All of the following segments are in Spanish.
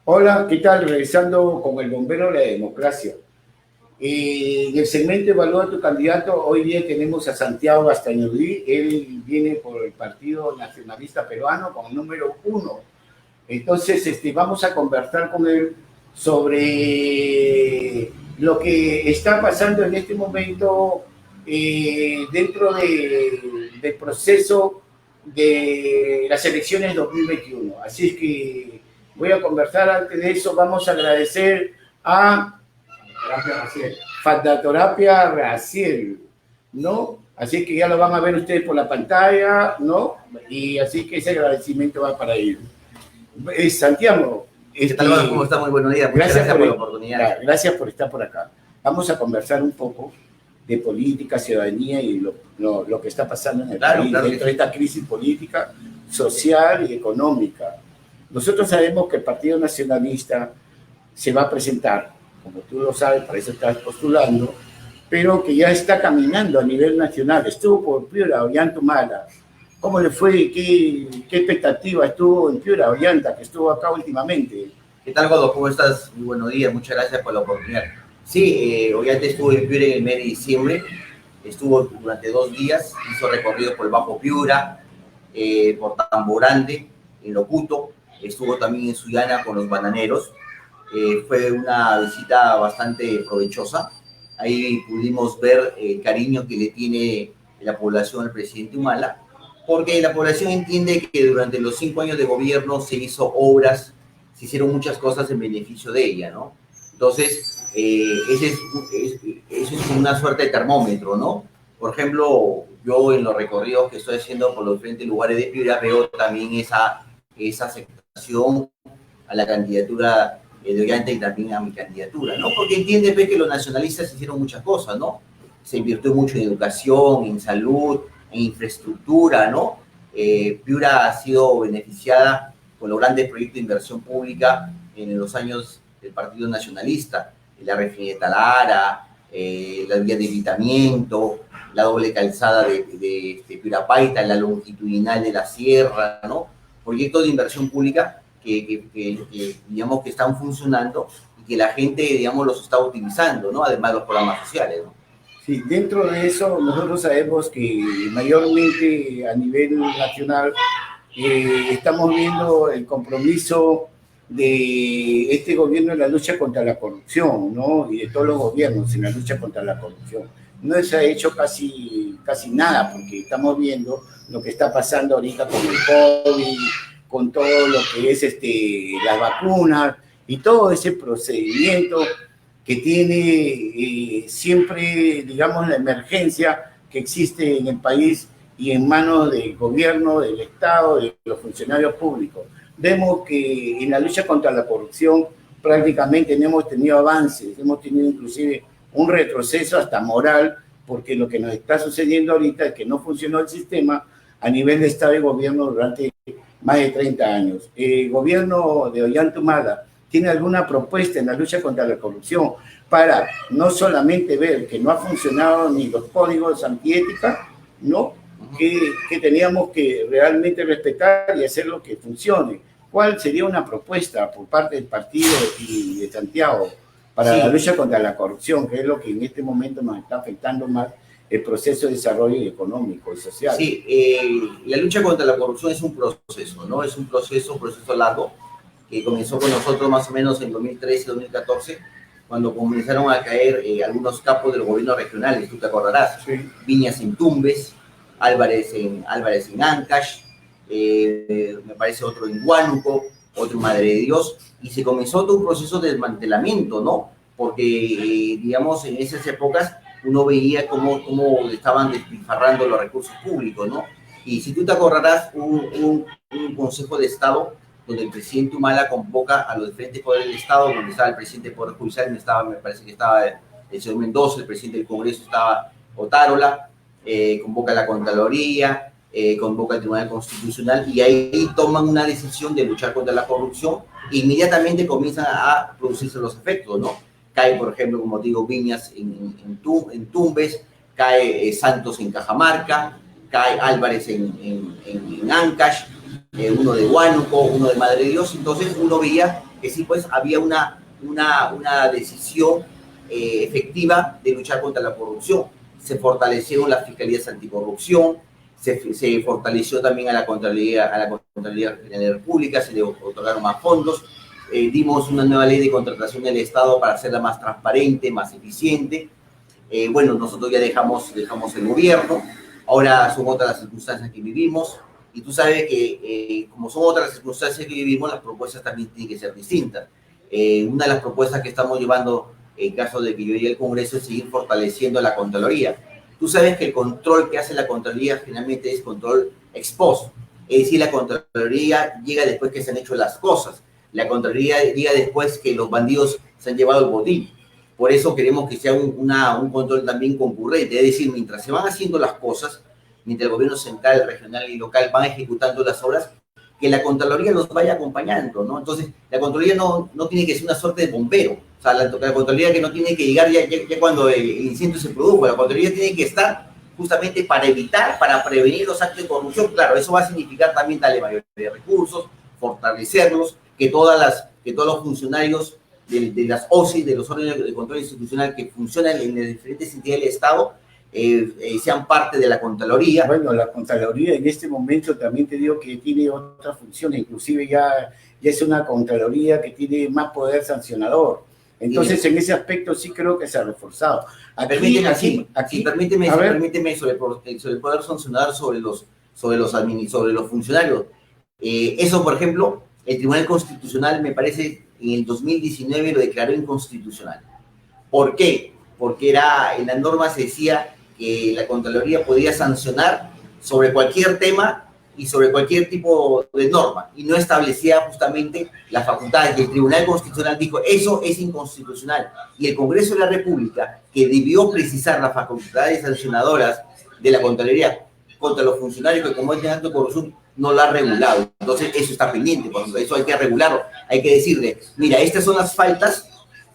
Hola, ¿qué tal? Regresando con el bombero de la democracia. En el segmento Evalúa a tu candidato, hoy día tenemos a Santiago Castañodí. Él viene por el Partido Nacionalista Peruano con el número 1. Entonces, vamos a conversar con él sobre lo que está pasando en este momento dentro del proceso de las elecciones 2021. Así es que voy a conversar. Antes de eso, vamos a agradecer a Fandaterapia Raciel, ¿no? Así que ya lo van a ver ustedes por la pantalla, ¿no? Y así que ese agradecimiento va para ellos. Santiago, ¿Qué tal? ¿Cómo está? Muy buenos días. Muchas gracias por la oportunidad. Gracias por estar por acá. Vamos a conversar un poco de política, ciudadanía y lo que está pasando en el país dentro de esta crisis política, social y económica. Nosotros sabemos que el Partido Nacionalista se va a presentar, como tú lo sabes, para eso estás postulando, pero que ya está caminando a nivel nacional. Estuvo por Piura, Ollantumala. ¿Cómo le fue? ¿Qué expectativa estuvo en Piura, Ollanta, que estuvo acá últimamente? ¿Qué tal, Godo? ¿Cómo estás? Muy buenos días. Muchas gracias por la oportunidad. Sí, Ollanta estuvo en Piura en el mes de diciembre. Estuvo durante 2 días. Hizo recorrido por el Bajo Piura, por Tamborante, en Locuto. Estuvo también en Sullana con los bananeros. Fue una visita bastante provechosa. Ahí pudimos ver el cariño que le tiene la población al presidente Humala, porque la población entiende que durante los 5 años de gobierno se hizo obras, se hicieron muchas cosas en beneficio de ella, ¿no? Entonces, eso es una suerte de termómetro, ¿no? Por ejemplo, yo en los recorridos que estoy haciendo por los diferentes lugares de Piura veo también esa aceptación a la candidatura de Ollanta y también a mi candidatura, ¿no? Porque entiende que los nacionalistas hicieron muchas cosas, ¿no? Se invirtió mucho en educación, en salud, en infraestructura, ¿no? Piura ha sido beneficiada con los grandes proyectos de inversión pública en los años del Partido Nacionalista, la refinería de Talara, la vía de evitamiento, la doble calzada de Piura Paita, la longitudinal de la sierra, ¿no? Proyectos de inversión pública que digamos que están funcionando y que la gente, digamos, los está utilizando, ¿no? Además de los programas sociales, ¿no? Sí, dentro de eso nosotros sabemos que mayormente a nivel nacional estamos viendo el compromiso de este gobierno en la lucha contra la corrupción, ¿no? Y de todos los gobiernos en la lucha contra la corrupción. No se ha hecho casi nada, porque estamos viendo lo que está pasando ahorita con el COVID, con todo lo que es las vacunas y todo ese procedimiento que tiene siempre, digamos, la emergencia que existe en el país y en manos del gobierno, del Estado, de los funcionarios públicos. Vemos que en la lucha contra la corrupción prácticamente no hemos tenido avances, hemos tenido inclusive un retroceso hasta moral, porque lo que nos está sucediendo ahorita es que no funcionó el sistema a nivel de Estado y gobierno durante más de 30 años. El gobierno de Ollanta Humala tiene alguna propuesta en la lucha contra la corrupción para no solamente ver que no ha funcionado ni los códigos antiética, ¿no? Que teníamos que realmente respetar y hacer lo que funcione. ¿Cuál sería una propuesta por parte del partido y de Santiago para la lucha contra la corrupción, que es lo que en este momento nos está afectando más el proceso de desarrollo económico y social? Sí, la lucha contra la corrupción es un proceso, ¿no? Es un proceso largo, que comenzó con nosotros más o menos en 2013-2014, cuando comenzaron a caer algunos capos del gobierno regional, tú te acordarás, sí. Viñas en Tumbes, Álvarez en Ancash, me parece otro en Huánuco, otro en Madre de Dios, y se comenzó todo un proceso de desmantelamiento, ¿no? Porque, digamos, en esas épocas uno veía cómo estaban despilfarrando los recursos públicos, ¿no? Y si tú te acordarás, un Consejo de Estado donde el presidente Humala convoca a los diferentes poderes del Estado, donde estaba el presidente del Poder Judicial, me parece que estaba el señor Mendoza, el presidente del Congreso estaba Otárola, convoca a la Contraloría, convoca al Tribunal Constitucional, y ahí toman una decisión de luchar contra la corrupción e inmediatamente comienzan a producirse los efectos, ¿no? Cae, por ejemplo, como digo, Viñas en Tumbes, cae Santos en Cajamarca, cae Álvarez en Ancash, uno de Huánuco, uno de Madre de Dios. Entonces uno veía que sí pues había una decisión efectiva de luchar contra la corrupción. Se fortalecieron las fiscalías anticorrupción, se fortaleció también a la Contraloría General de la República, se le otorgaron más fondos, dimos una nueva ley de contratación del Estado para hacerla más transparente, más eficiente. Bueno, nosotros ya dejamos el gobierno, ahora son otras las circunstancias que vivimos, y tú sabes que como son otras las circunstancias que vivimos, las propuestas también tienen que ser distintas. Una de las propuestas que estamos llevando en caso de que yo llegue al Congreso es seguir fortaleciendo la Contraloría. Tú sabes que el control que hace la Contraloría finalmente es control ex post, es decir, la Contraloría llega después que se han hecho las cosas, la Contraloría llega después que los bandidos se han llevado el botín. Por eso queremos que sea un control también concurrente, es decir, mientras se van haciendo las cosas, mientras el gobierno central, regional y local van ejecutando las obras, que la Contraloría los vaya acompañando, ¿no? Entonces, la Contraloría no tiene que ser una suerte de bombero, o sea, la Contraloría que no tiene que llegar ya cuando el incendio se produjo, la Contraloría tiene que estar justamente para evitar, para prevenir los actos de corrupción. Claro, eso va a significar también darle mayor de recursos, fortalecerlos, que todos los funcionarios de las OSI, de los órganos de control institucional que funcionan en las diferentes entidades del Estado, sean parte de la Contraloría. Bueno, la Contraloría en este momento también te digo que tiene otras funciones, inclusive ya es una Contraloría que tiene más poder sancionador. Entonces, en ese aspecto sí creo que se ha reforzado. Permíteme sobre el poder sancionador sobre los funcionarios. Eso, por ejemplo, el Tribunal Constitucional, me parece, en el 2019 lo declaró inconstitucional. ¿Por qué? Porque en la norma se decía que la Contraloría podía sancionar sobre cualquier tema y sobre cualquier tipo de norma, y no establecía justamente las facultades. Y el Tribunal Constitucional dijo, eso es inconstitucional. Y el Congreso de la República, que debió precisar las facultades sancionadoras de la Contraloría contra los funcionarios que cometen actos de corrupción, no lo ha regulado. Entonces, eso está pendiente, eso hay que regularlo. Hay que decirle, mira, estas son las faltas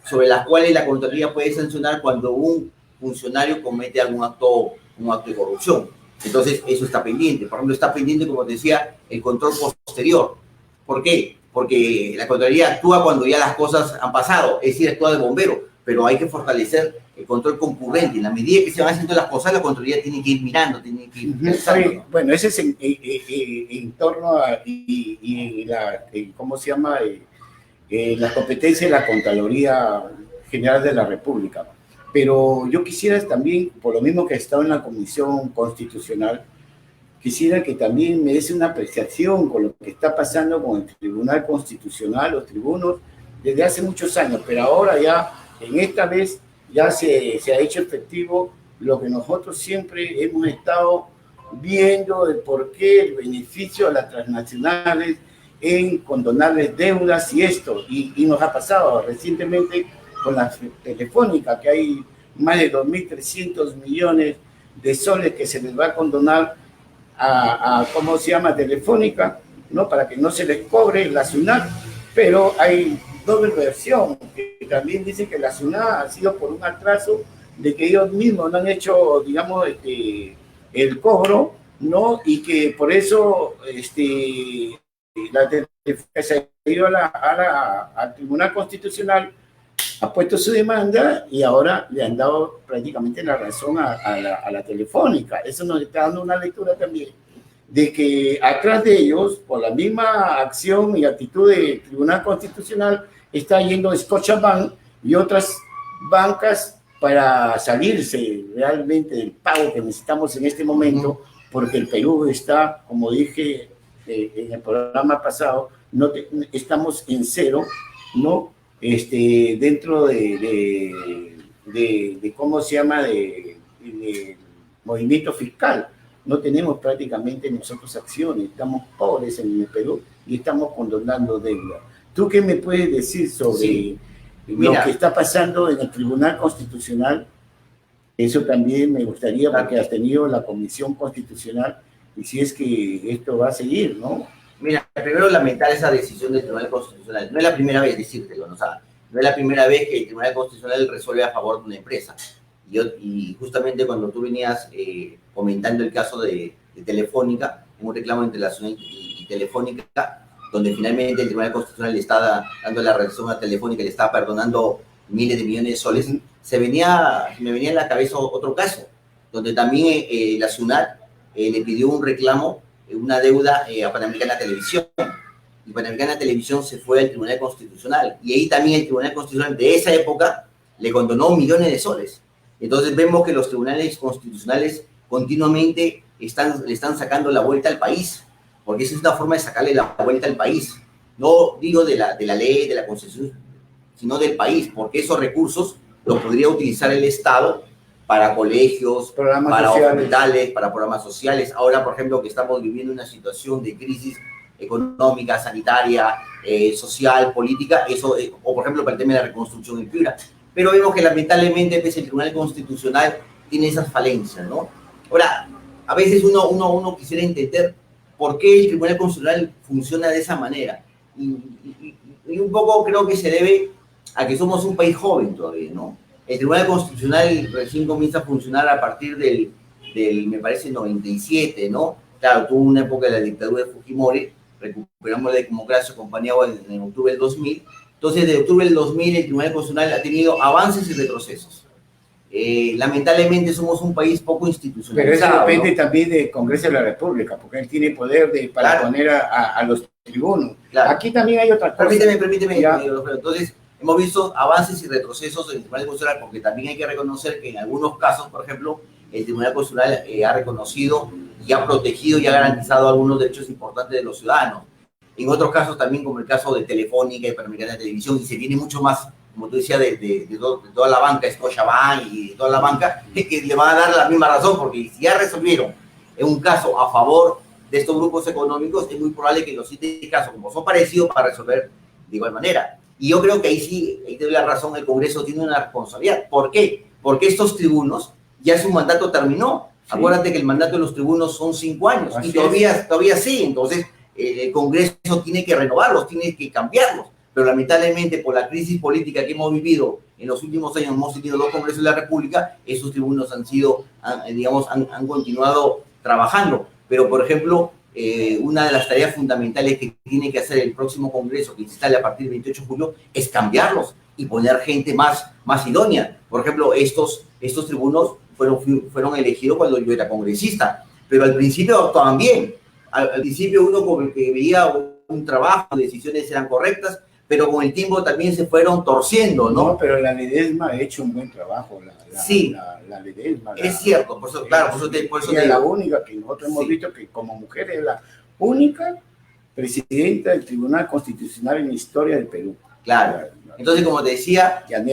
sobre las cuales la Contraloría puede sancionar cuando un funcionario comete un acto de corrupción. Entonces, eso está pendiente. Por ejemplo, está pendiente, como te decía, el control posterior. ¿Por qué? Porque la Contraloría actúa cuando ya las cosas han pasado, es decir, actúa de bombero, pero hay que fortalecer el control concurrente. En la medida que se van haciendo las cosas, la Contraloría tiene que ir mirando, tiene que ir pensando, ¿no? Bueno, ese es en torno a ¿cómo se llama? La competencia de la Contraloría General de la República. Pero yo quisiera también, por lo mismo que he estado en la Comisión Constitucional, quisiera que también me des una apreciación con lo que está pasando con el Tribunal Constitucional, los tribunos, desde hace muchos años, pero ahora ya, en esta vez, ya se ha hecho efectivo lo que nosotros siempre hemos estado viendo, de por qué el beneficio a las transnacionales en condonarles deudas y esto, y nos ha pasado recientemente con la Telefónica, que hay más de 2.300 millones de soles que se les va a condonar ¿cómo se llama? Telefónica, ¿no? Para que no se les cobre la SUNAT, pero hay doble versión, que también dice que la SUNAT ha sido por un atraso de que ellos mismos no han hecho, digamos, el cobro, ¿no? Y que por eso la Telefónica se ha ido al Tribunal Constitucional, ha puesto su demanda y ahora le han dado prácticamente la razón a la Telefónica. Eso nos está dando una lectura también de que atrás de ellos, por la misma acción y actitud del Tribunal Constitucional, está yendo Scotiabank y otras bancas para salirse realmente del pago que necesitamos en este momento, porque el Perú está, como dije en el programa pasado, estamos en cero, ¿no? Dentro de ¿cómo se llama? De movimiento fiscal. No tenemos prácticamente nosotros acciones, estamos pobres en el Perú y estamos condonando deuda. ¿Tú qué me puedes decir sobre lo que está pasando en el Tribunal Constitucional? Eso también me gustaría, porque has tenido la Comisión Constitucional, y si es que esto va a seguir, ¿no? Mira, primero lamentar esa decisión del Tribunal Constitucional. No es la primera vez, decírtelo, ¿no? O sea, no es la primera vez que el Tribunal Constitucional resuelve a favor de una empresa. Y justamente cuando tú venías comentando el caso de Telefónica, un reclamo entre la SUNAT y Telefónica, donde finalmente el Tribunal Constitucional le está dando la razón a Telefónica, le está perdonando miles de millones de soles, me venía en la cabeza otro caso, donde también la SUNAT le pidió un reclamo, una deuda a Panamericana Televisión. Y Panamericana Televisión se fue al Tribunal Constitucional. Y ahí también el Tribunal Constitucional de esa época le condonó millones de soles. Entonces vemos que los tribunales constitucionales continuamente le están sacando la vuelta al país, porque esa es una forma de sacarle la vuelta al país. No digo de la ley, de la Constitución, sino del país, porque esos recursos los podría utilizar el Estado para colegios, para hospitales, para programas sociales. Ahora, por ejemplo, que estamos viviendo una situación de crisis económica, sanitaria, social, política, eso, o por ejemplo, para el tema de la reconstrucción en Piura. Pero vemos que lamentablemente pues, el Tribunal Constitucional tiene esas falencias, ¿no? Ahora, a veces uno quisiera entender por qué el Tribunal Constitucional funciona de esa manera. Y un poco creo que se debe a que somos un país joven todavía, ¿no? El Tribunal Constitucional recién comienza a funcionar a partir del me parece, 97, ¿no? Claro, tuvo una época de la dictadura de Fujimori, recuperamos la democracia con Paniagua en octubre del 2000. Entonces, de octubre del 2000, el Tribunal Constitucional ha tenido avances y retrocesos. Lamentablemente somos un país poco institucionalizado. Pero eso depende, ¿no?, también del Congreso de la República, porque él tiene poder para claro, poner a los tribunos. Claro. Aquí también hay otra cosa. Permíteme. Entonces, hemos visto avances y retrocesos en el Tribunal Constitucional, porque también hay que reconocer que en algunos casos, por ejemplo, el Tribunal Constitucional ha reconocido y ha protegido y ha garantizado algunos derechos importantes de los ciudadanos. En otros casos también, como el caso de Telefónica y Panamericana Televisión, y se viene mucho más, como tú decías, de toda la banca, Scotiabank y toda la banca, que le van a dar la misma razón, porque si ya resolvieron en un caso a favor de estos grupos económicos, es muy probable que los siguientes casos, como son parecidos, para resolver de igual manera. Y yo creo que ahí te doy la razón, el Congreso tiene una responsabilidad. ¿Por qué? Porque estos tribunos, ya su mandato terminó. Sí. Acuérdate que el mandato de los tribunos son 5 años, así y todavía sí. Entonces, el Congreso tiene que renovarlos, tiene que cambiarlos. Pero lamentablemente, por la crisis política que hemos vivido en los últimos años, hemos tenido 2 Congresos de la República, esos tribunos han continuado trabajando. Pero, por ejemplo, una de las tareas fundamentales que tiene que hacer el próximo Congreso, que se instale a partir del 28 de julio, es cambiarlos y poner gente más idónea. Por ejemplo, estos tribunos fueron elegidos cuando yo era congresista, pero al principio actuaban bien. Al principio uno como que veía un trabajo, decisiones eran correctas, pero con el tiempo también se fueron torciendo, ¿no? No, pero la Ledesma ha hecho un buen trabajo. Sí, la Ledesma. Es cierto, por eso es la única que nosotros hemos visto que como mujer es la única presidenta del Tribunal Constitucional en la historia del Perú. Claro. Entonces, como te decía, en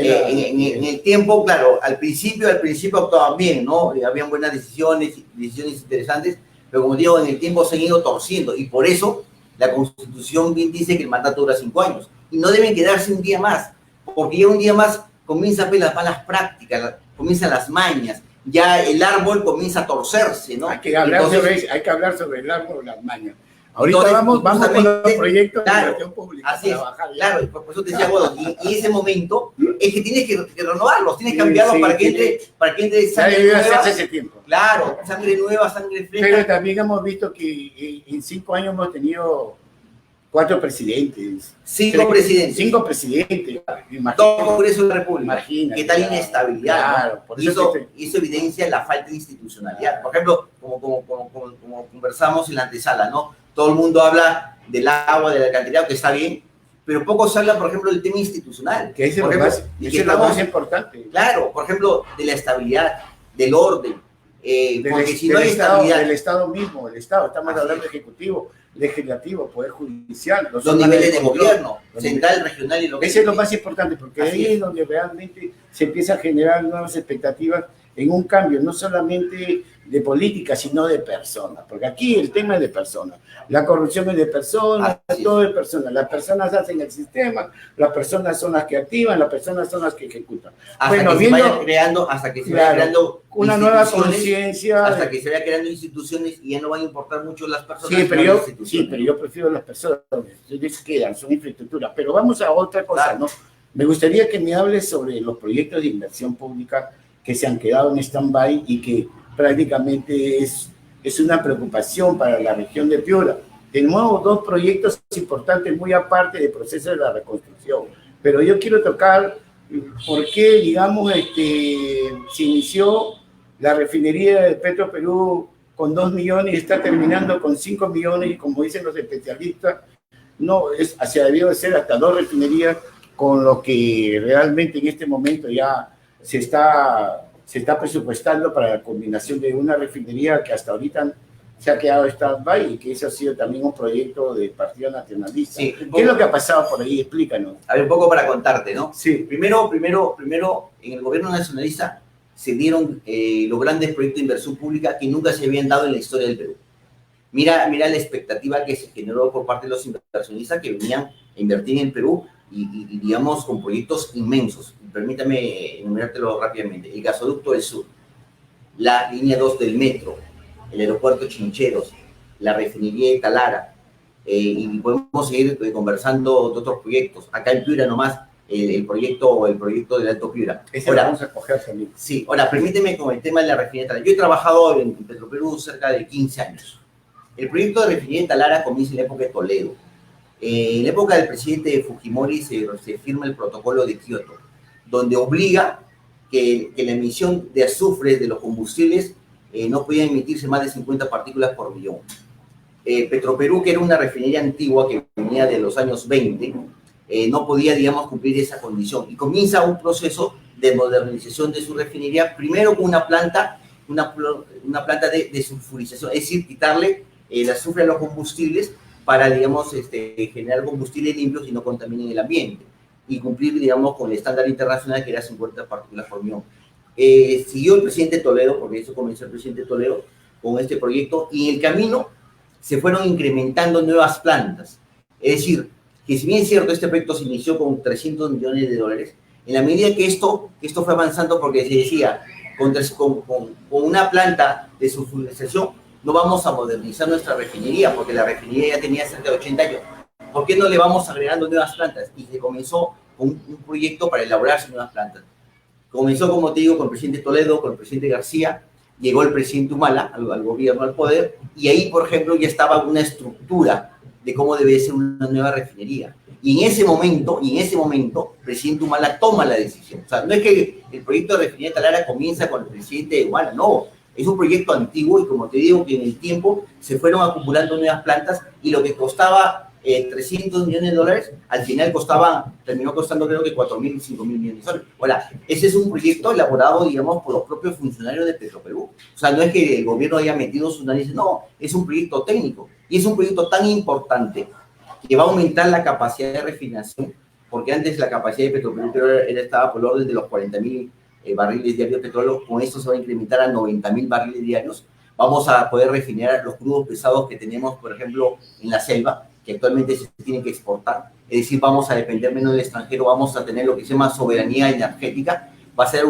el tiempo, claro, al principio actuaban bien, ¿no? Habían buenas decisiones interesantes, pero como digo, en el tiempo se han ido torciendo, y por eso la Constitución bien dice que el mandato dura 5 años, y no deben quedarse un día más, porque ya un día más comienzan las malas prácticas, comienzan las mañas, ya el árbol comienza a torcerse, ¿no? Hay que hablar sobre el árbol, las mañas. Ahorita vamos con los proyectos de inversión pública. Así es, claro, por eso te decía, bueno, y ese momento es que tienes que renovarlos, tienes que cambiarlos para que entre sangre nueva. Ese tiempo. Claro, sangre nueva, sangre fresca. Pero también hemos visto que en 5 años hemos tenido 4 presidentes. 5 presidentes. 5 presidentes. Todo Congreso de la República. Imagínate. ¿Qué tal inestabilidad? Claro, por eso evidencia la falta de institucionalidad. Por ejemplo, como conversamos en la antesala, ¿no? Todo el mundo habla del agua, del alcantarillado, que está bien, pero poco se habla, por ejemplo, del tema institucional. Que es lo más importante. Claro, por ejemplo, de la estabilidad, del orden. Porque si no hay estabilidad. Del Estado mismo, el Estado. Estamos hablando de Ejecutivo, Legislativo, Poder Judicial. Los niveles de gobierno, central, regional y local. Ese es lo más importante, porque ahí es donde realmente se empieza a generar nuevas expectativas en un cambio, no solamente de política, sino de personas, porque aquí el tema es de personas, la corrupción es de personas, todo es de personas, las personas hacen el sistema, las personas son las que activan, las personas son las que ejecutan. Hasta que se vaya creando una nueva conciencia. Hasta que se vaya creando instituciones y ya no van a importar mucho las personas. Sí, pero yo prefiero las personas, ellos quedan, son infraestructuras. Pero vamos a otra cosa, claro, ¿no? Me gustaría que me hables sobre los proyectos de inversión pública que se han quedado en stand-by y que prácticamente es una preocupación para la región de Piura. de nuevo dos proyectos importantes muy aparte del proceso de la reconstrucción. Pero yo quiero tocar por qué, digamos, se inició la refinería de Petroperú con 2 millones y está terminando con 5 millones y como dicen los especialistas, no es, hacia debió de ser hasta 2 refinerías, con lo que realmente en este momento ya se está presupuestando para la combinación de una refinería que hasta ahorita se ha quedado stand-by y que ese ha sido también un proyecto del Partido Nacionalista. Sí, ¿Qué es lo que ha pasado por ahí? Explícanos. A ver, un poco para contarte, ¿no? Sí. Primero, en el gobierno nacionalista se dieron los grandes proyectos de inversión pública que nunca se habían dado en la historia del Perú. Mira la expectativa que se generó por parte de los inversionistas que venían a invertir en el Perú y digamos, con proyectos inmensos. Permítame enumerártelo rápidamente. El gasoducto del sur, la línea 2 del metro, el aeropuerto Chincheros, la refinería de Talara, y podemos seguir conversando de otros proyectos. Acá en Piura nomás, el proyecto del Alto Piura. Ese ahora, lo vamos a coger también. Sí, ahora permíteme con el tema de la refinería de Talara. Yo he trabajado en Petroperú cerca de 15 años. El proyecto de refinería de Talara comienza en la época de Toledo. En la época del presidente Fujimori se firma el protocolo de Kioto, donde obliga que la emisión de azufre de los combustibles no podía emitirse más de 50 partículas por millón. Petroperú, que era una refinería antigua que venía de los años 20, no podía, digamos, cumplir esa condición. Y comienza un proceso de modernización de su refinería, primero con una planta de sulfurización, es decir, quitarle el azufre a los combustibles para, digamos, generar combustibles limpios y no contaminen el ambiente, y cumplir, digamos, con el estándar internacional que era 50 partículas por millón. Siguió el presidente Toledo, porque eso comenzó el presidente Toledo, con este proyecto, y en el camino se fueron incrementando nuevas plantas. Es decir, que si bien es cierto, este proyecto se inició con 300 millones de dólares, en la medida que esto fue avanzando, porque se decía, con una planta de sulfurización, no vamos a modernizar nuestra refinería, porque la refinería ya tenía cerca de 80 años. ¿Por qué no le vamos agregando nuevas plantas? Y se comenzó con un proyecto para elaborarse nuevas plantas. Comenzó, como te digo, con el presidente Toledo, con el presidente García, llegó el presidente Humala al gobierno, al poder, y ahí, por ejemplo, ya estaba una estructura de cómo debe ser una nueva refinería. Y en ese momento, el presidente Humala toma la decisión. O sea, no es que el proyecto de refinería de Talara comienza con el presidente Humala, no. Es un proyecto antiguo y, como te digo, que en el tiempo se fueron acumulando nuevas plantas y lo que costaba 300 millones de dólares, al final terminó costando creo que 4.000, 5.000 millones de dólares. Ahora, ese es un proyecto elaborado, digamos, por los propios funcionarios de Petroperú. O sea, no es que el gobierno haya metido sus narices, no, es un proyecto técnico. Y es un proyecto tan importante que va a aumentar la capacidad de refinación, porque antes la capacidad de Petroperú estaba por el orden de los 40.000 barriles diarios de petróleo. Con esto se va a incrementar a 90.000 barriles diarios. Vamos a poder refinar los crudos pesados que tenemos, por ejemplo, en la selva, que actualmente se tienen que exportar. Es decir, vamos a depender menos del extranjero, vamos a tener lo que se llama soberanía energética. Va a ser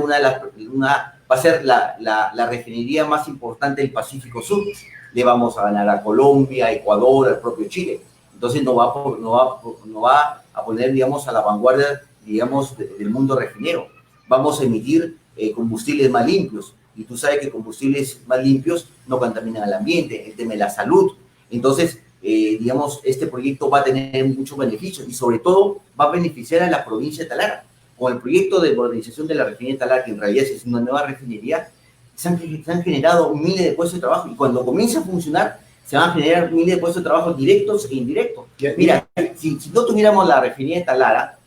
la refinería más importante del Pacífico Sur. Le vamos a ganar a Colombia, a Ecuador, al propio Chile. Entonces no va a poner, digamos, a la vanguardia, digamos, del mundo refinero. Vamos a emitir combustibles más limpios. Y tú sabes que combustibles más limpios no contaminan al ambiente, el tema de la salud. Entonces, digamos, este proyecto va a tener muchos beneficios y sobre todo va a beneficiar a la provincia de Talara. Con el proyecto de modernización de la refinería de Talara, que en realidad es una nueva refinería, se han generado miles de puestos de trabajo y cuando comience a funcionar se van a generar miles de puestos de trabajo directos e indirectos. Mira, si no tuviéramos la refinería de Talara,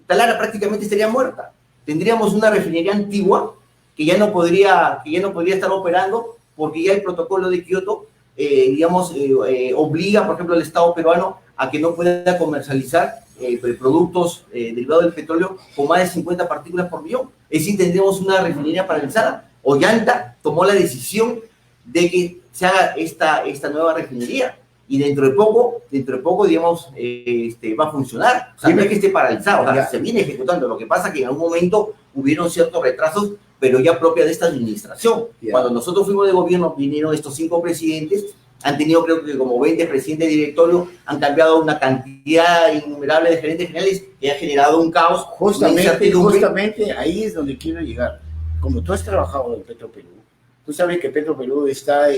Talara prácticamente estaría muerta. Tendríamos una refinería antigua que ya no podría estar operando porque ya el protocolo de Kioto, digamos, obliga, por ejemplo, al Estado peruano a que no pueda comercializar productos derivados del petróleo con más de 50 partículas por millón. Es decir, tendríamos una refinería paralizada. Ollanta tomó la decisión de que se haga esta nueva refinería y dentro de poco, digamos, va a funcionar. O sea, no es que esté paralizado, o sea, se viene ejecutando. Lo que pasa es que en algún momento hubieron ciertos retrasos, pero ya propia de esta administración. Cuando nosotros fuimos de gobierno, vinieron estos 5 presidentes, han tenido creo que como 20 presidentes de directorio, han cambiado una cantidad innumerable de gerentes generales que ha generado un caos. Justamente ahí es donde quiero llegar. Como tú has trabajado en Petroperú, tú sabes que Petroperú está,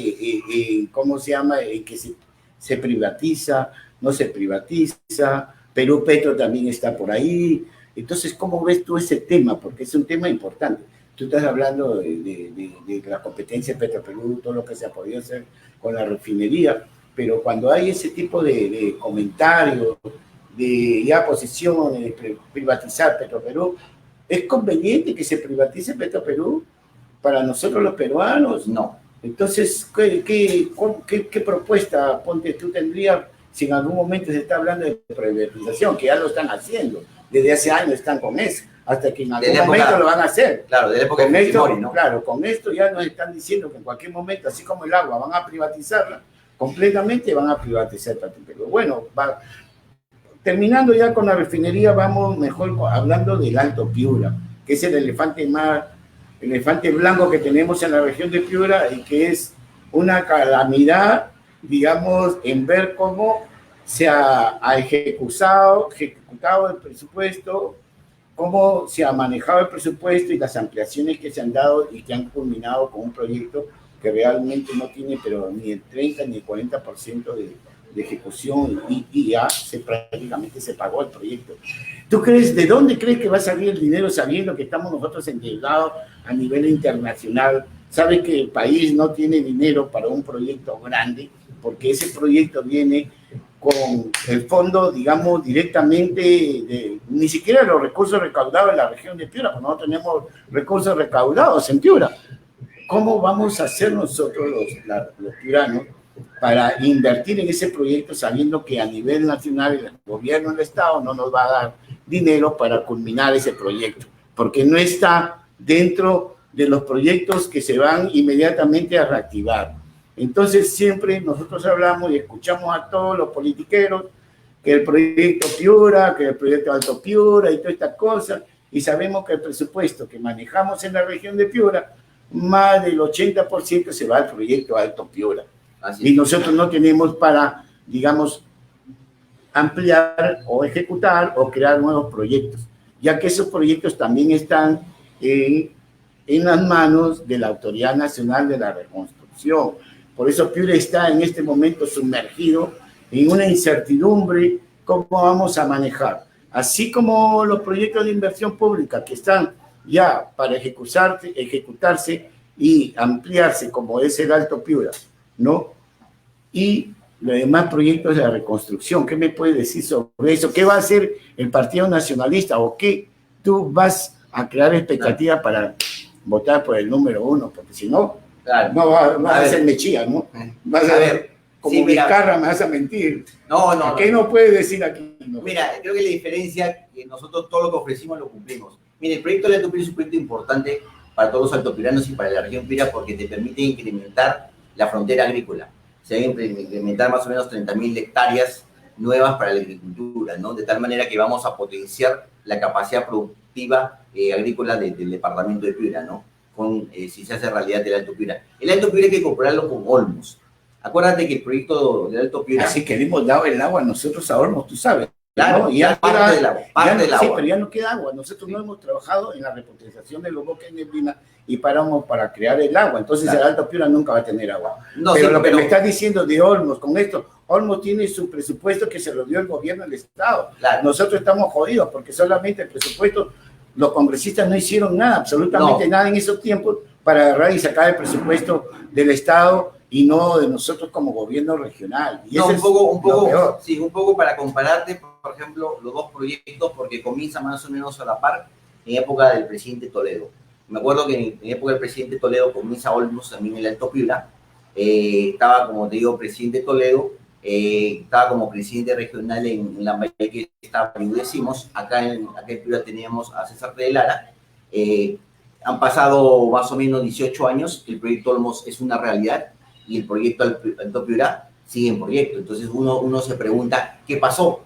¿cómo se llama? se privatiza, no se privatiza, Perú Petro también está por ahí. Entonces, ¿cómo ves tú ese tema? Porque es un tema importante. Tú estás hablando de la competencia de Petroperú, todo lo que se ha podido hacer con la refinería, pero cuando hay ese tipo de comentarios, de ya posiciones, de privatizar Petroperú, ¿es conveniente que se privatice Petroperú para nosotros los peruanos? No. Entonces, ¿qué propuesta, ponte, tú tendrías si en algún momento se está hablando de privatización, que ya lo están haciendo? Desde hace años están con eso, hasta que en algún momento lo van a hacer. Claro, de la época de Fujimori, ¿no? Claro, con esto ya nos están diciendo que en cualquier momento, así como el agua, van a privatizarla, completamente van a privatizar Petroperú. Bueno, terminando ya con la refinería, vamos mejor hablando del Alto Piura, que es el elefante blanco que tenemos en la región de Piura y que es una calamidad, digamos, en ver cómo se ha ejecutado el presupuesto, cómo se ha manejado el presupuesto y las ampliaciones que se han dado y que han culminado con un proyecto que realmente no tiene pero ni el 30 ni el 40% de ejecución y ya prácticamente se pagó el proyecto. ¿Tú crees, de dónde crees que va a salir el dinero sabiendo que estamos nosotros endeudados a nivel internacional? Sabes que el país no tiene dinero para un proyecto grande porque ese proyecto viene con el fondo, digamos, directamente, ni siquiera los recursos recaudados en la región de Piura, porque no tenemos recursos recaudados en Piura. ¿Cómo vamos a hacer nosotros los piuranos para invertir en ese proyecto sabiendo que a nivel nacional el gobierno del Estado no nos va a dar dinero para culminar ese proyecto? Porque no está dentro de los proyectos que se van inmediatamente a reactivar. Entonces siempre nosotros hablamos y escuchamos a todos los politiqueros que el proyecto Piura, que el proyecto Alto Piura y todas estas cosas, y sabemos que el presupuesto que manejamos en la región de Piura, más del 80% se va al proyecto Alto Piura. Así. Y nosotros no tenemos para, digamos, ampliar o ejecutar o crear nuevos proyectos, ya que esos proyectos también están en las manos de la Autoridad Nacional de la Reconstrucción. Por eso Piura está en este momento sumergido en una incertidumbre cómo vamos a manejar. Así como los proyectos de inversión pública que están ya para ejecutarse y ampliarse, como es el Alto Piura, ¿no? Y los demás proyectos de la reconstrucción. ¿Qué me puedes decir sobre eso? ¿Qué va a hacer el Partido Nacionalista? ¿O qué tú vas a crear expectativas para votar por el número 1? Porque si no, claro, no vas a ser mechía, ¿no? Vas a ver, como sí, Vizcarra me vas a mentir. No. ¿Qué no puedes decir aquí? No. Mira, creo que la diferencia es que nosotros todo lo que ofrecimos lo cumplimos. Mira, el proyecto del Alto Piura es un proyecto importante para todos los altopiranos y para la región Piura porque te permite incrementar la frontera agrícola. Se deben incrementar más o menos 30.000 hectáreas nuevas para la agricultura, ¿no? De tal manera que vamos a potenciar la capacidad productiva agrícola del departamento de Piura, ¿no? Si se hace realidad el Alto Piura. El Alto Piura hay que compararlo con Olmos. Acuérdate que el proyecto del Alto Piura... Así que le hemos dado el agua nosotros a Olmos, tú sabes. Claro, ¿no? Y ya parte del agua. Sí, pero ya no queda agua. Nosotros no hemos trabajado en la repotentización de los bosques de neblina y paramos para crear el agua. Entonces claro, el Alto Piura nunca va a tener agua. No, pero sí, lo que me estás diciendo de Olmos, con esto, Olmos tiene su presupuesto que se lo dio el gobierno del Estado. Claro. Nosotros estamos jodidos porque solamente el presupuesto, los congresistas no hicieron nada, absolutamente nada en esos tiempos para agarrar y sacar el presupuesto del Estado y no de nosotros como gobierno regional. Y no, un poco para compararte, por ejemplo, los dos proyectos, porque comienzan más o menos a la par en época del presidente Toledo. Me acuerdo que en época del presidente Toledo comienza Olmos también en el Alto Piura. Estaba, como te digo, presidente Toledo, estaba como presidente regional en Lambayeque, que estaba en decimos. Acá en Piura teníamos a César de Lara. Han pasado más o menos 18 años, el proyecto Olmos es una realidad y el proyecto Alto Piura sigue en proyecto. Entonces uno se pregunta, ¿qué pasó?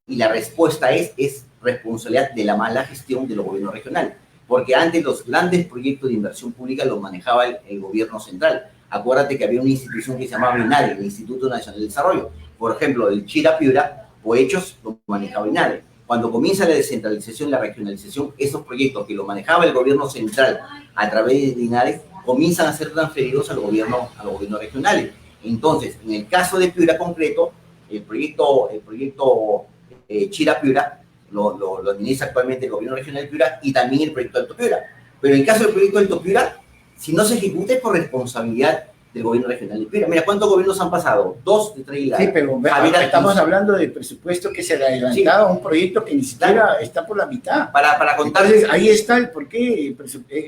Y la respuesta es responsabilidad de la mala gestión de los gobiernos regionales. Porque antes los grandes proyectos de inversión pública los manejaba el gobierno central. Acuérdate que había una institución que se llamaba INADE, el Instituto Nacional de Desarrollo. Por ejemplo, el Chira Piura o Hechos lo manejaba INADE. Cuando comienza la descentralización, la regionalización, esos proyectos que lo manejaba el gobierno central a través de INADE comienzan a ser transferidos a los gobiernos regionales. Entonces, en el caso de Piura concreto, el proyecto Chira-Piura lo administra actualmente el gobierno regional de Piura y también el proyecto Alto Piura. Pero en el caso del proyecto Alto Piura, si no se ejecuta es por responsabilidad del gobierno regional de Piura. Mira, ¿cuántos gobiernos han pasado? 2 de 3 Sí, pero estamos hablando de presupuesto que se le ha adelantado a un proyecto que ni siquiera está por la mitad. Para contarles. Entonces, ahí está el por qué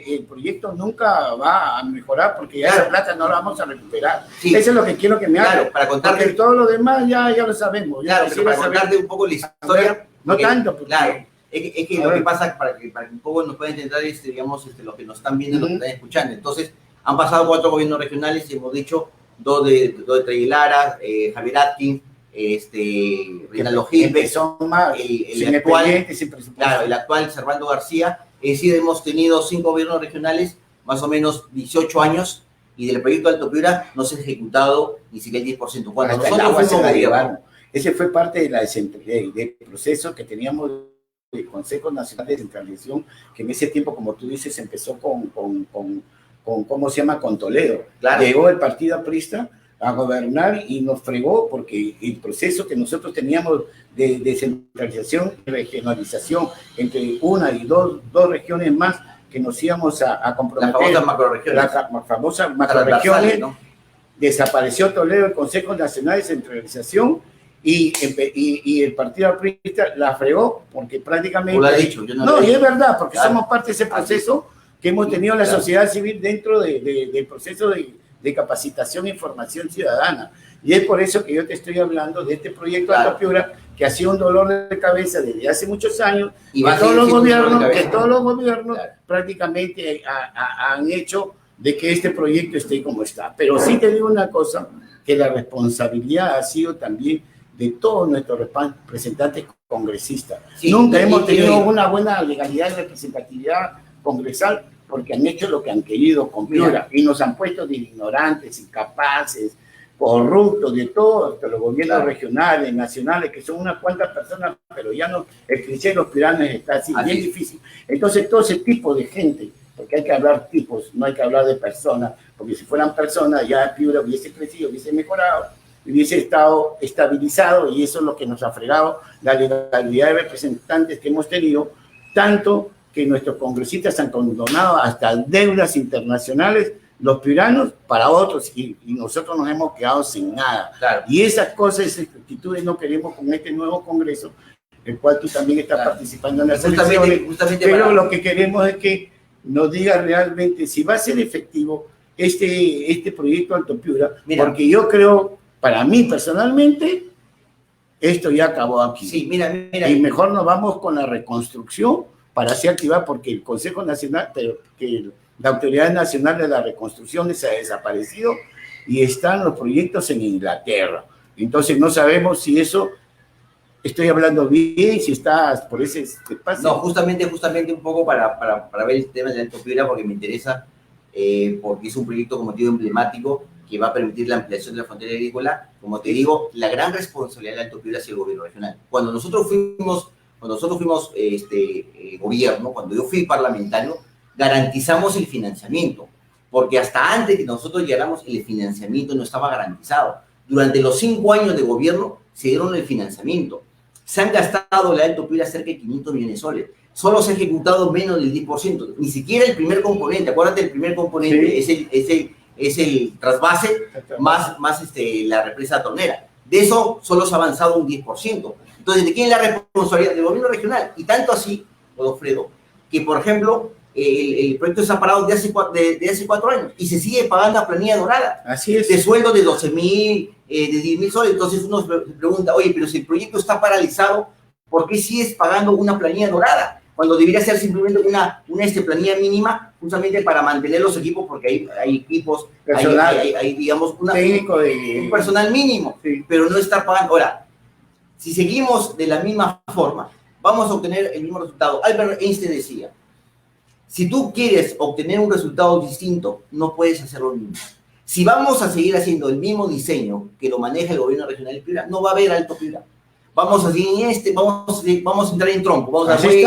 el proyecto nunca va a mejorar, porque ya esa plata no la vamos a recuperar. Sí. Eso es lo que quiero que me haga. Claro, para contarte. Porque todo lo demás ya lo sabemos. Claro, pero para contarte un poco la historia. No tanto, porque, claro. Es que lo que pasa, para que un poco nos puedan entender, digamos, lo que nos están viendo y lo que están escuchando. Entonces, han pasado 4 gobiernos regionales, y hemos dicho, 2 de Triguilara, Javier Atkins, Reinaldo Gilbert, son más el actual, claro, el actual Servando García. Es decir, hemos tenido 5 gobiernos regionales, más o menos 18 años, y del proyecto Alto Piura no se ha ejecutado ni siquiera el 10%. Cuando nosotros fuimos gobierno, ese fue parte de del proceso que teníamos del Consejo Nacional de Descentralización, que en ese tiempo, como tú dices, empezó con ¿cómo se llama? Con Toledo. Claro. Llegó el partido aprista a gobernar y nos fregó porque el proceso que nosotros teníamos de descentralización y regionalización entre una y dos regiones más que nos íbamos a comprometer. Las famosas macroregiones. Las famosas macroregiones, ¿no? Desapareció Toledo, el Consejo Nacional de Descentralización, y el partido aprista la fregó porque prácticamente... Lo ha dicho, yo no, y es verdad, porque somos parte de ese proceso que hemos tenido la sociedad civil dentro del proceso de capacitación e información ciudadana. Y es por eso que yo te estoy hablando de este proyecto Alto Piura, que ha sido un dolor de cabeza desde hace muchos años, y que todos los gobiernos prácticamente han hecho de que este proyecto esté como está. Pero sí te digo una cosa, que la responsabilidad ha sido también de todos nuestros representantes congresistas. Sí, nunca hemos tenido una buena legalidad y representatividad congresal porque han hecho lo que han querido con Piura y nos han puesto de ignorantes, incapaces, corruptos, de todos los gobiernos regionales, nacionales, que son unas cuantas personas, pero ya no, el cliché de los piranos está así bien difícil. Entonces todo ese tipo de gente, porque hay que hablar tipos, no hay que hablar de personas, porque si fueran personas ya Piura hubiese crecido, hubiese mejorado, hubiese estado estabilizado, y eso es lo que nos ha fregado la legalidad de representantes que hemos tenido, tanto que nuestros congresistas han condonado hasta deudas internacionales, los piuranos para otros, y nosotros nos hemos quedado sin nada. Claro. Y esas cosas, esas actitudes no queremos con este nuevo Congreso, el cual tú también estás participando en las elecciones, pero lo que queremos es que nos diga realmente si va a ser efectivo este proyecto Alto Piura, porque yo creo, para mí personalmente, esto ya acabó aquí. Sí, mira. Y mejor nos vamos con la reconstrucción para así activar, porque el Consejo Nacional, pero que la Autoridad Nacional de la Reconstrucción se ha desaparecido y están los proyectos en Inglaterra. Entonces no sabemos si eso, estoy hablando bien, si está por ese espacio. No, justamente un poco para ver el tema del Alto Piura, porque me interesa, porque es un proyecto, como te digo, emblemático, que va a permitir la ampliación de la frontera agrícola. Como te digo, la gran responsabilidad del Alto Piura es el gobierno regional. Cuando nosotros fuimos gobierno, cuando yo fui parlamentario, garantizamos el financiamiento, porque hasta antes que nosotros llegáramos el financiamiento no estaba garantizado. Durante los 5 años de gobierno se dieron el financiamiento. Se han gastado la Alto Piura cerca de 500 millones de soles. Solo se ha ejecutado menos del 10%. Ni siquiera el primer componente. Acuérdate, el primer componente es el trasvase más la represa tonera. De eso solo se ha avanzado un 10%. Entonces, ¿de quién es la responsabilidad? Del gobierno regional. Y tanto así, Godofredo, que por ejemplo, el proyecto está parado de hace 4 años y se sigue pagando a planilla dorada. Así es. De sueldo de 12.000, de 10.000 soles. Entonces uno se pregunta, oye, pero si el proyecto está paralizado, ¿por qué sigues pagando una planilla dorada? Cuando debería ser simplemente una planilla mínima, justamente para mantener los equipos, porque hay equipos, hay digamos, un personal mínimo, sí, pero no está pagando. Ahora, si seguimos de la misma forma, vamos a obtener el mismo resultado. Albert Einstein decía, si tú quieres obtener un resultado distinto, no puedes hacer lo mismo. Si vamos a seguir haciendo el mismo diseño que lo maneja el gobierno regional de Piura, no va a haber Alto Piura. Vamos a seguir vamos a entrar en tronco. Así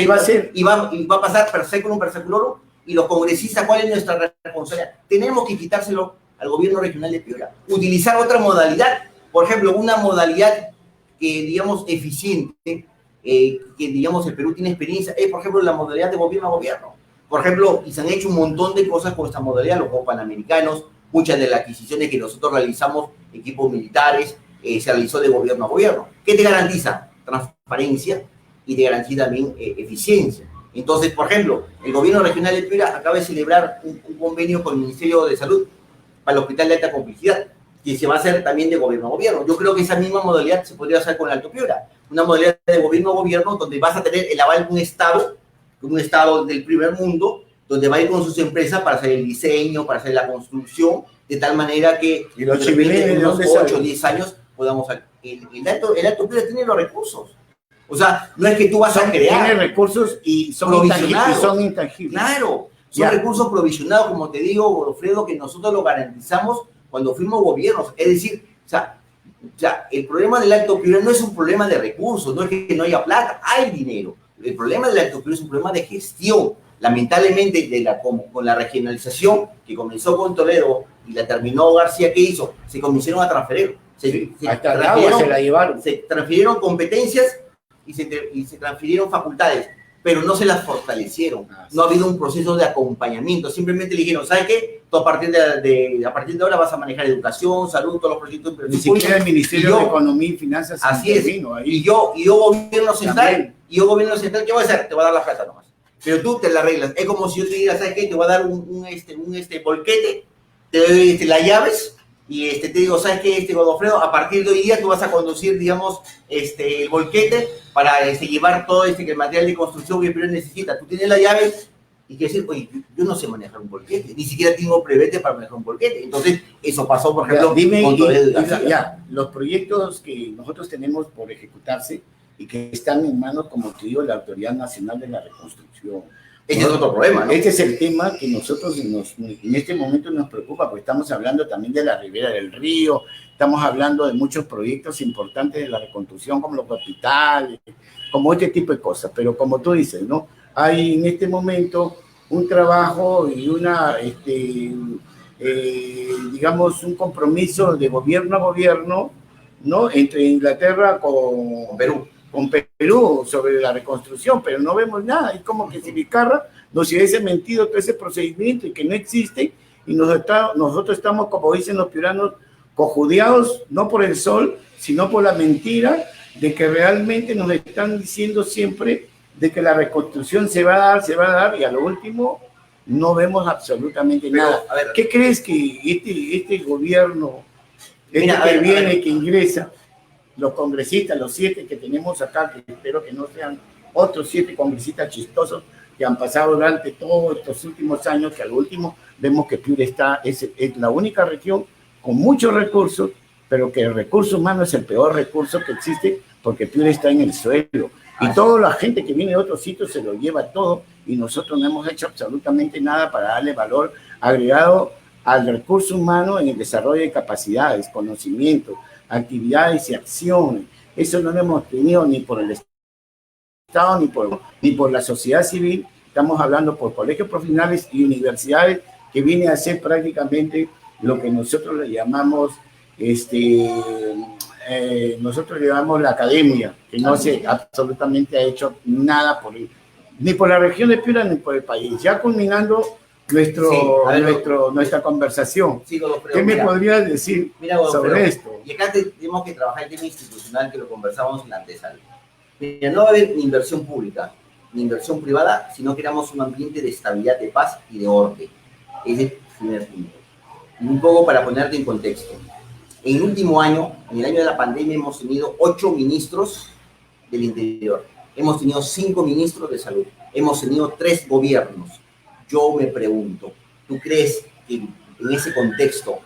va a ser. Y va a pasar per seculum, per seculorum, y los congresistas, ¿cuál es nuestra responsabilidad? Tenemos que quitárselo al gobierno regional de Piura. Utilizar otra modalidad, por ejemplo, una modalidad que, digamos, eficiente, que, digamos, el Perú tiene experiencia, es, por ejemplo, la modalidad de gobierno a gobierno. Por ejemplo, y se han hecho un montón de cosas con esta modalidad, los Juegos Panamericanos, muchas de las adquisiciones que nosotros realizamos, equipos militares, se realizó de gobierno a gobierno. ¿Qué te garantiza? Transparencia y te garantiza también eficiencia. Entonces, por ejemplo, el gobierno regional de Piura acaba de celebrar un convenio con el Ministerio de Salud para el Hospital de Alta Complejidad, que se va a hacer también de gobierno a gobierno. Yo creo que esa misma modalidad se podría hacer con el Alto Piura, una modalidad de gobierno a gobierno donde vas a tener el aval de un estado del primer mundo, donde va a ir con sus empresas para hacer el diseño, para hacer la construcción, de tal manera que y los en unos 8 o 10 saben? años podamos... El Alto Piura tiene los recursos. O sea, no es que tú vas a crear... Tiene recursos y son intangibles. Claro, son recursos provisionados, como te digo, Godofredo, que nosotros lo garantizamos cuando fuimos gobiernos. Es decir, o sea, el problema del Alto Piura no es un problema de recursos, no es que no haya plata, hay dinero. El problema del Alto Piura es un problema de gestión. Lamentablemente, con la regionalización que comenzó con Toledo y la terminó García, ¿qué hizo? Se comenzaron a transferir. Hasta el agua se la llevaron. Se transfirieron competencias y se transfirieron facultades, pero no se las fortalecieron. No ha habido un proceso de acompañamiento. Simplemente le dijeron, ¿sabes qué? Tú a partir de ahora vas a manejar educación, salud, todos los proyectos. Ni siquiera el Ministerio de Economía y Finanzas. Así es. Ahí. Y yo gobierno central, ¿qué voy a hacer? Te voy a dar la plata nomás. Pero tú te la arreglas. Es como si yo te diga, ¿sabes qué? Te voy a dar un volquete, te doy las llaves, y te digo, ¿sabes qué, Godofredo? A partir de hoy día tú vas a conducir, digamos, el volquete para llevar todo el material de construcción que el Perú necesita. Tú tienes la llave y quieres decir, oye, yo no sé manejar un volquete, ni siquiera tengo brevete para manejar un volquete. Entonces, eso pasó, por ejemplo, con Toledo. Los proyectos que nosotros tenemos por ejecutarse y que están en manos, como te digo, la Autoridad Nacional de la Reconstrucción. Este es otro problema, ¿no? Este es el tema que nosotros en este momento nos preocupa, porque estamos hablando también de la Ribera del Río, estamos hablando de muchos proyectos importantes de la reconstrucción, como los hospitales, como este tipo de cosas. Pero como tú dices, ¿no? Hay en este momento un trabajo y digamos, un compromiso de gobierno a gobierno, ¿no? Entre Inglaterra con Perú sobre la reconstrucción, pero no vemos nada. Es como que si Vizcarra nos hubiese mentido todo ese procedimiento y que no existe, y nosotros estamos, como dicen los piuranos, cojudeados, no por el sol, sino por la mentira de que realmente nos están diciendo siempre de que la reconstrucción se va a dar, y a lo último no vemos absolutamente nada. A ver, ¿qué crees que este gobierno, que ingresa, los congresistas, los 7 que tenemos acá, que espero que no sean otros 7 congresistas chistosos que han pasado durante todos estos últimos años, que al último vemos que Piura es la única región con muchos recursos, pero que el recurso humano es el peor recurso que existe, porque Piura está en el suelo. Y toda la gente que viene de otros sitios se lo lleva todo, y nosotros no hemos hecho absolutamente nada para darle valor agregado al recurso humano en el desarrollo de capacidades, conocimientos, actividades y acciones. Eso no lo hemos tenido ni por el Estado ni por la sociedad civil. Estamos hablando por colegios profesionales y universidades, que viene a ser prácticamente lo que nosotros le llamamos la academia, que no se absolutamente ha hecho nada ni por la región de Piura ni por el país. Ya culminando nuestra conversación, ¿qué me podrías decir sobre esto? Y acá tenemos que trabajar el tema institucional, que lo conversamos en la antesala. Mira, no va a haber ni inversión pública ni inversión privada si no creamos un ambiente de estabilidad, de paz y de orden. Ese es el primer punto. Y un poco para ponerte en contexto. En el último año, en el año de la pandemia, hemos tenido 8 ministros del Interior. Hemos tenido 5 ministros de Salud. Hemos tenido 3 gobiernos. Yo me pregunto, ¿tú crees que en ese contexto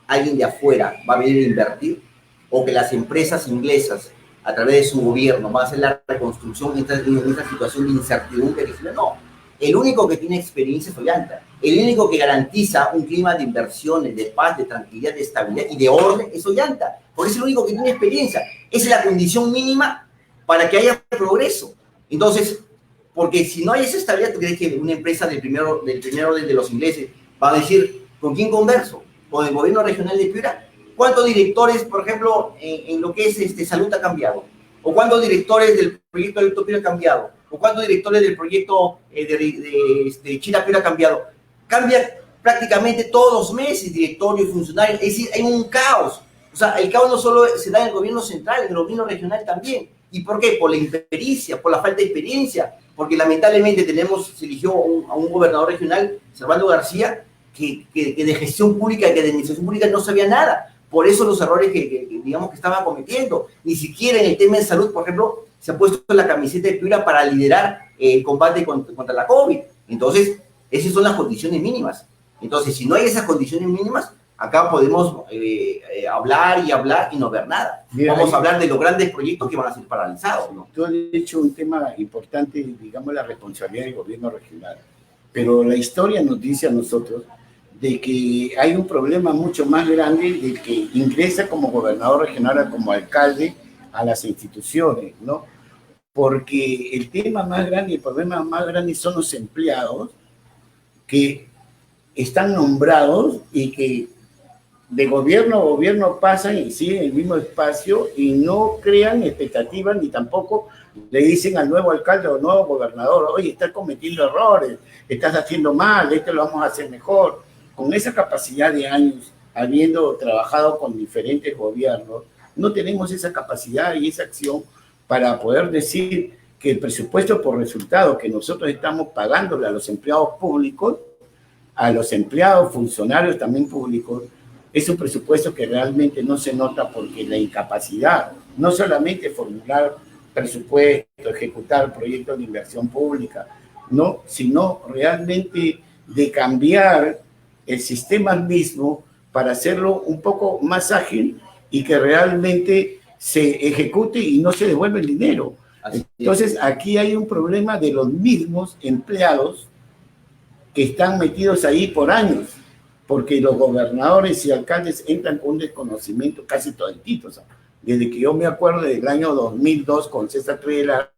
alguien de afuera va a venir a invertir? ¿O que las empresas inglesas, a través de su gobierno, van a hacer la reconstrucción en esta situación de incertidumbre? No. El único que tiene experiencia es Ollanta. El único que garantiza un clima de inversiones, de paz, de tranquilidad, de estabilidad y de orden es Ollanta. Porque es el único que tiene experiencia. Esa es la condición mínima para que haya progreso. Entonces, porque si no hay esa estabilidad, ¿tú crees que una empresa del primer orden de los ingleses va a decir, ¿con quién converso? con el gobierno regional de Piura, ¿cuántos directores, por ejemplo, en lo que es salud ha cambiado? ¿O cuántos directores del proyecto Alto Piura ha cambiado? ¿O cuántos directores del proyecto de Chila Piura ha cambiado? Cambia prácticamente todos los meses directorio y funcionario, es decir, hay un caos. O sea, el caos no solo se da en el gobierno central, en el gobierno regional también. ¿Y por qué? Por la impericia, por la falta de experiencia, porque lamentablemente se eligió a un gobernador regional, Servando García, que de gestión pública, que de administración pública no sabía nada. Por eso los errores digamos que estaba cometiendo. Ni siquiera en el tema de salud, por ejemplo, se ha puesto la camiseta de Piura para liderar el combate contra la COVID. Entonces, esas son las condiciones mínimas. Entonces, si no hay esas condiciones mínimas, acá podemos hablar y no ver nada. Mira, vamos a hablar de los grandes proyectos que van a ser paralizados, ¿no? Tú has dicho un tema importante, digamos, la responsabilidad del gobierno regional. Pero la historia nos dice a nosotros de que hay un problema mucho más grande del que ingresa como gobernador regional, como alcalde, a las instituciones, ¿no? Porque el tema más grande, el problema más grande son los empleados que están nombrados y que de gobierno a gobierno pasan y siguen el mismo espacio y no crean expectativas ni tampoco le dicen al nuevo alcalde o nuevo gobernador, oye, estás cometiendo errores, estás haciendo mal, esto lo vamos a hacer mejor. Con esa capacidad de años, habiendo trabajado con diferentes gobiernos, no tenemos esa capacidad y esa acción para poder decir que el presupuesto por resultado que nosotros estamos pagándole a los empleados públicos, a los empleados, funcionarios también públicos, es un presupuesto que realmente no se nota porque la incapacidad, no solamente formular presupuesto, ejecutar proyectos de inversión pública, no, sino realmente de cambiar el sistema mismo para hacerlo un poco más ágil y que realmente se ejecute y no se devuelva el dinero. Entonces, aquí hay un problema de los mismos empleados que están metidos ahí por años, porque los gobernadores y alcaldes entran con un desconocimiento casi toditito. O sea, desde que yo me acuerdo del año 2002 con César Trela,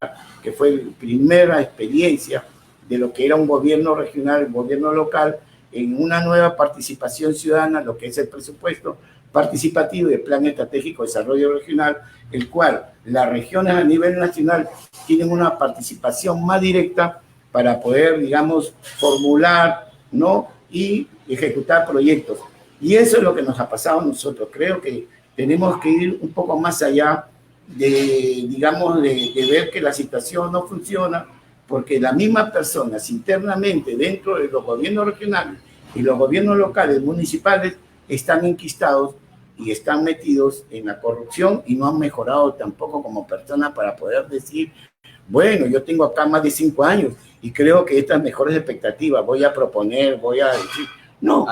que fue la primera experiencia de lo que era un gobierno regional, un gobierno local, en una nueva participación ciudadana, lo que es el presupuesto participativo del Plan Estratégico de Desarrollo Regional, el cual las regiones a nivel nacional tienen una participación más directa para poder, digamos, formular, ¿no? Y ejecutar proyectos. Y eso es lo que nos ha pasado a nosotros. Creo que tenemos que ir un poco más allá de, digamos, de ver que la situación no funciona, porque las mismas personas internamente dentro de los gobiernos regionales y los gobiernos locales, municipales, están enquistados y están metidos en la corrupción y no han mejorado tampoco como personas para poder decir, bueno, yo tengo acá más de 5 años y creo que estas mejores expectativas voy a proponer, voy a decir, no,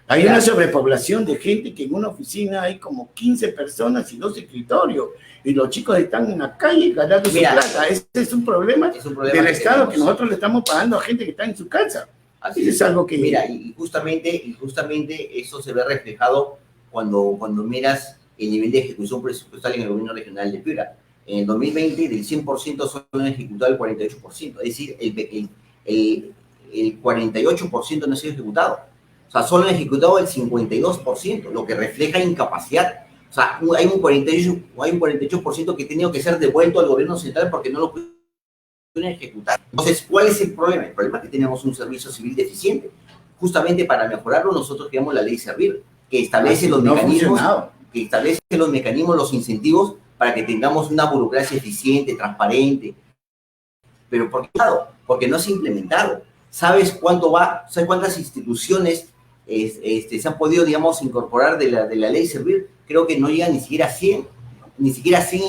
hay una sobrepoblación de gente que en una oficina hay como 15 personas y 2 escritorios y los chicos están en la calle ganando su plata. Ese es un problema del Estado que nosotros le estamos pagando a gente que está en su casa. Así es algo que... Mira, y justamente eso se ve reflejado cuando miras el nivel de ejecución presupuestal en el gobierno regional de Piura. En el 2020, del 100% solo han ejecutado el 48%, es decir, el 48% no ha sido ejecutado. O sea, solo han ejecutado el 52%, lo que refleja incapacidad. O sea, hay un 48% que ha tenido que ser devuelto al gobierno central porque no lo pueden ejecutar. Entonces, ¿cuál es el problema? El problema es que tenemos un servicio civil deficiente. Justamente para mejorarlo, nosotros creamos la ley Servir, que establece los mecanismos, los incentivos para que tengamos una burocracia eficiente, transparente. Pero ¿por qué? Porque no se ha implementado. ¿Sabes cuánto va? ¿Sabes cuántas instituciones se han podido, digamos, incorporar de la ley Servir? Creo que no llegan ni siquiera a 100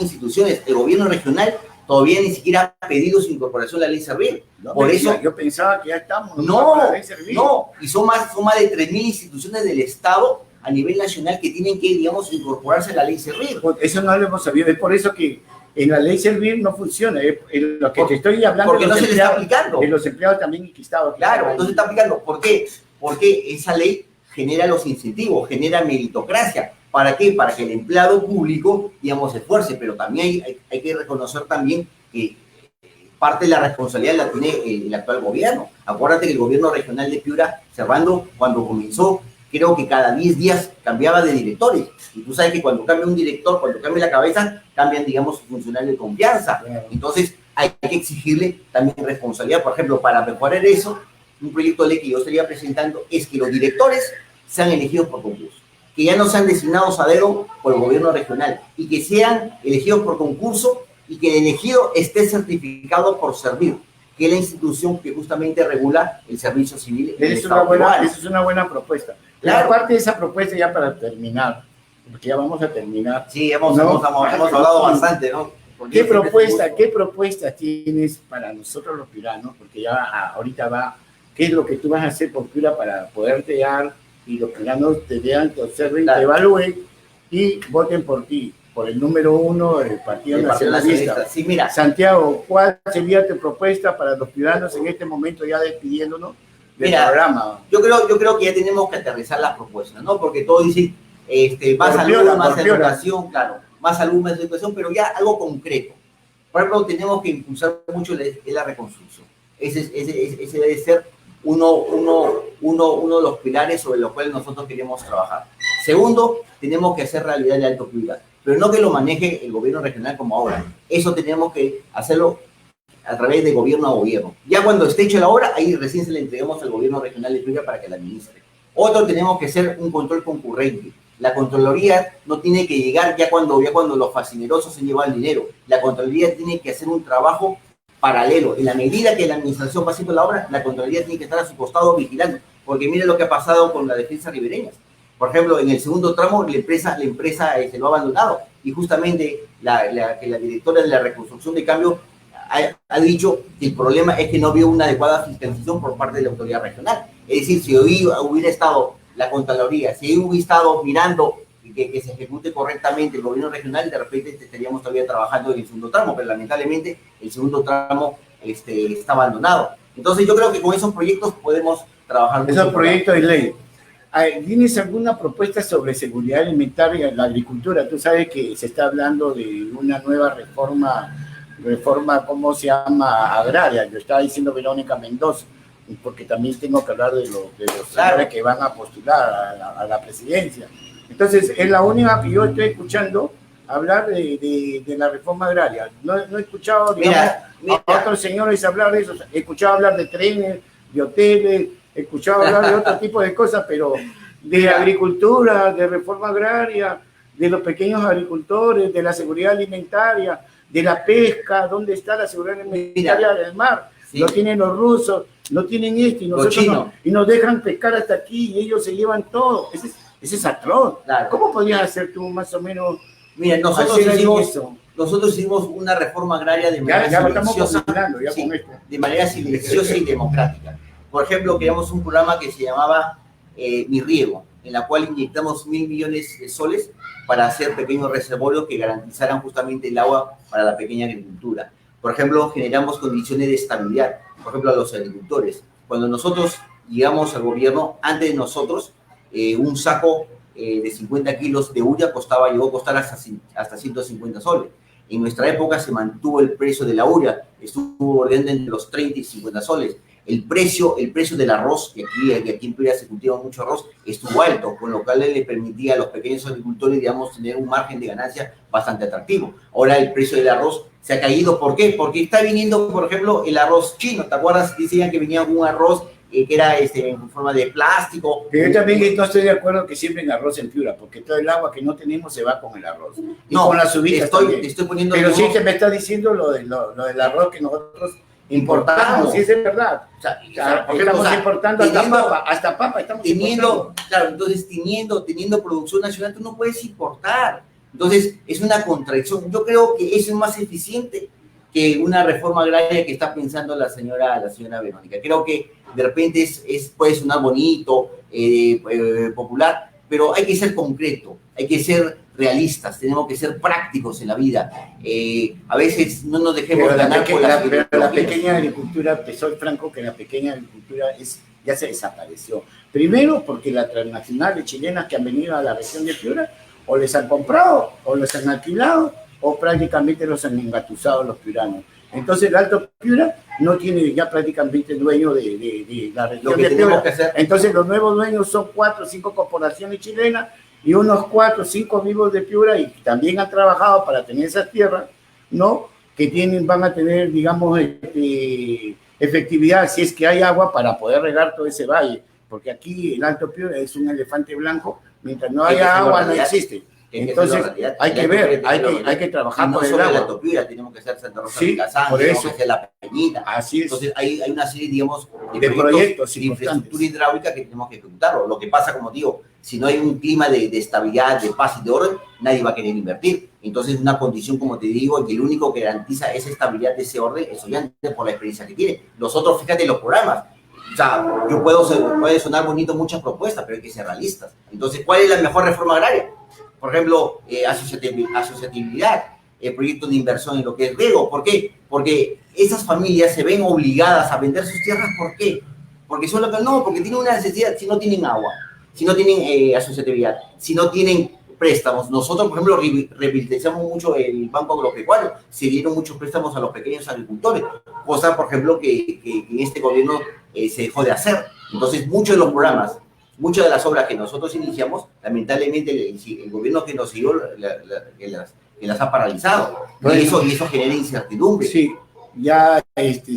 instituciones. El gobierno regional todavía ni siquiera ha pedido su incorporación a la ley Servir. Por eso, yo pensaba que ya estamos. No, y son más de 3.000 instituciones del Estado a nivel nacional que tienen que, digamos, incorporarse a la ley Servir. Eso no lo hemos sabido, es por eso que en la ley Servir no funciona, lo que te estoy hablando porque no se le está aplicando. De los empleados también enquistados. Claro, no se está aplicando. ¿Por qué? Porque esa ley genera los incentivos, genera meritocracia. ¿Para qué? Para que el empleado público, digamos, se esfuerce, pero también hay que reconocer también que parte de la responsabilidad la tiene el actual gobierno. Acuérdate que el gobierno regional de Piura, Servando, cuando comenzó, creo que cada 10 días cambiaba de directores. Y tú sabes que cuando cambia un director, cuando cambia la cabeza, cambian, digamos, su funcionario de confianza. Claro. Entonces, hay que exigirle también responsabilidad. Por ejemplo, para mejorar eso, un proyecto de ley que yo estaría presentando es que los directores sean elegidos por concurso, que ya no sean designados a dedo por el gobierno regional y que sean elegidos por concurso y que el elegido esté certificado por servir, que es la institución que justamente regula el servicio civil. Esa es una buena propuesta. Claro. Aparte de esa propuesta, ya para terminar, porque ya vamos a terminar. Sí, hemos hablado bastante, ¿no? ¿Qué propuesta tienes para nosotros los piuranos? Porque ya ahorita va, ¿qué es lo que tú vas a hacer por Piura para poderte dar y los piuranos te vean, te observen, te evalúen y voten por ti, por el número 1 del Partido Nacionalista? Sí, mira. Santiago, ¿cuál sería tu propuesta para los piuranos en este momento, ya despidiéndonos del programa? Yo creo que ya tenemos que aterrizar las propuestas, ¿no? Porque todos dicen, más salud, más educación, claro, más salud, más educación, pero ya algo concreto. Por ejemplo, tenemos que impulsar mucho la reconstrucción. Ese debe ser uno de los pilares sobre los cuales nosotros queremos trabajar. Segundo, tenemos que hacer realidad el Alto Piura, pero no que lo maneje el gobierno regional como ahora. Eso tenemos que hacerlo a través de gobierno a gobierno. Ya cuando esté hecha la obra, ahí recién se le entregamos al gobierno regional de Piura para que la administre. Otro, tenemos que hacer un control concurrente. La Contraloría no tiene que llegar ya cuando los fascinerosos se llevan el dinero. La Contraloría tiene que hacer un trabajo paralelo. En la medida que la administración va haciendo la obra, la Contraloría tiene que estar a su costado vigilando. Porque mire lo que ha pasado con la defensa ribereña. Por ejemplo, en el segundo tramo, la empresa se lo ha abandonado. Y justamente la directora de la reconstrucción de cambio ha dicho que el problema es que no había una adecuada fiscalización por parte de la autoridad regional. Es decir, si hoy hubiera estado la Contraloría, si hubiera estado mirando que se ejecute correctamente el gobierno regional, de repente estaríamos todavía trabajando en el segundo tramo, pero lamentablemente el segundo tramo está abandonado. Entonces yo creo que con esos proyectos podemos trabajar. Esos proyectos de ley. ¿Tienes alguna propuesta sobre seguridad alimentaria en la agricultura? Tú sabes que se está hablando de una nueva reforma, ¿cómo se llama? Agraria. Yo estaba diciendo Verónica Mendoza, porque también tengo que hablar de los señores que van a postular a la presidencia. Entonces, es la única que yo estoy escuchando hablar de la reforma agraria. No he escuchado, digamos, a otros señores hablar de eso. He escuchado hablar de trenes, de hoteles, he escuchado hablar de otro tipo de cosas, pero de agricultura, de reforma agraria, de los pequeños agricultores, de la seguridad alimentaria, de la pesca. ¿Dónde está la seguridad alimentaria del mar? Sí. Lo tienen los rusos, no tienen esto, y nosotros y nos dejan pescar hasta aquí y ellos se llevan todo. Ese es atroz. Claro. ¿Cómo podrías hacer tú más o menos? Mira, nosotros hicimos una reforma agraria de manera silenciosa, de manera silenciosa y democrática. Por ejemplo, creamos un programa que se llamaba Mi Riego, en la cual inyectamos 1.000 millones de soles para hacer pequeños reservorios que garantizaran justamente el agua para la pequeña agricultura. Por ejemplo, generamos condiciones de estabilidad, por ejemplo, a los agricultores. Cuando nosotros llegamos al gobierno, antes de nosotros, un saco de 50 kilos de urea llegó a costar hasta 150 soles. En nuestra época se mantuvo el precio de la urea, estuvo bordeando entre los 30 y 50 soles. El precio del arroz, que aquí en Piura se cultiva mucho arroz, estuvo alto, con lo cual le permitía a los pequeños agricultores, digamos, tener un margen de ganancia bastante atractivo. Ahora el precio del arroz se ha caído. ¿Por qué? Porque está viniendo, por ejemplo, el arroz chino. ¿Te acuerdas? Decían que venía un arroz que era en forma de plástico. Yo también no estoy de acuerdo que siembren arroz en Piura, porque todo el agua que no tenemos se va con el arroz. Y no, con las uvitas te estoy poniendo... Pero sí que me está diciendo lo del arroz que nosotros importamos, sí, es verdad. O sea, estamos importando hasta papa estamos importando. Claro, entonces teniendo producción nacional, tú no puedes importar. Entonces, es una contradicción. Yo creo que eso es más eficiente que una reforma agraria que está pensando la señora Verónica. Creo que de repente puede sonar bonito, popular, pero hay que ser concreto, hay que ser realistas, tenemos que ser prácticos en la vida. A veces no nos dejemos ganar por la pequeña agricultura, soy franco que la pequeña agricultura ya se desapareció. Primero porque las transnacionales chilenas que han venido a la región de Piura o les han comprado o les han alquilado o prácticamente los han engatusado los piuranos. Entonces el Alto Piura no tiene ya prácticamente dueño de la región de Piura. Entonces los nuevos dueños son 4 o 5 corporaciones chilenas y unos 4 o 5 vivos de Piura y también han trabajado para tener esas tierras, ¿no? Que van a tener, digamos, efectividad si es que hay agua para poder regar todo ese valle, porque aquí el Alto Piura es un elefante blanco, mientras no haya agua no existe. Entonces hay que ver, hay que trabajar por el agua. El Alto Piura, tenemos que hacer Santa Rosa de Cazán, tenemos que hacer La Peñita. Así es. Entonces hay una serie, digamos, de proyectos de infraestructura hidráulica que tenemos que ejecutarlo. Lo que pasa, como digo, si no hay un clima de estabilidad, de paz y de orden, nadie va a querer invertir. Entonces, una condición, como te digo, que el único que garantiza esa estabilidad de ese orden es Ollanta por la experiencia que tiene. Nosotros, fíjate, los programas. O sea, puede sonar bonito muchas propuestas, pero hay que ser realistas. Entonces, ¿cuál es la mejor reforma agraria? Por ejemplo, asociatividad, proyectos de inversión en lo que es riego. ¿Por qué? Porque esas familias se ven obligadas a vender sus tierras. ¿Por qué? Porque porque tienen una necesidad. Si no tienen agua, si no tienen asociatividad, si no tienen préstamos. Nosotros, por ejemplo, revitalizamos mucho el Banco Agropecuario. Se dieron muchos préstamos a los pequeños agricultores, cosa, por ejemplo, que en este gobierno se dejó de hacer. Entonces, muchos de los programas, muchas de las obras que nosotros iniciamos, lamentablemente el gobierno que nos siguió que las ha paralizado. Bueno, y eso genera incertidumbre. Sí, ya